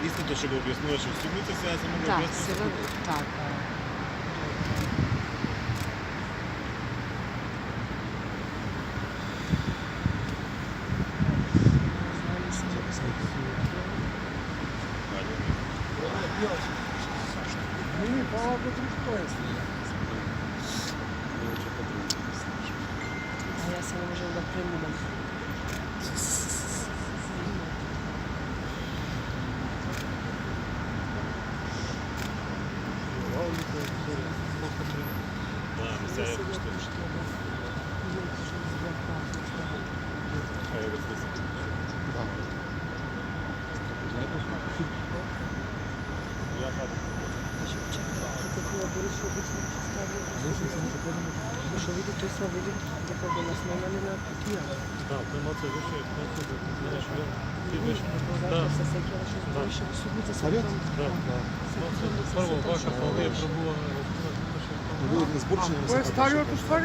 Істинно, щоб об'яснили, що в суботу сеансу ми Так, об'яснили. так. Мені багато трішкою. А я себе вже напряму дам. Так, ми це як штучно. Хай я розписую. Я гадаю. Що видить, той сам видить, яка до нас нормально на пікія. Так, то емоція вище, як не туди. Знаєш, ти вище. Це всякі, але щось більше висувиться. Так, так. Перво, ваша фалія пробула. Ви старі, то старі.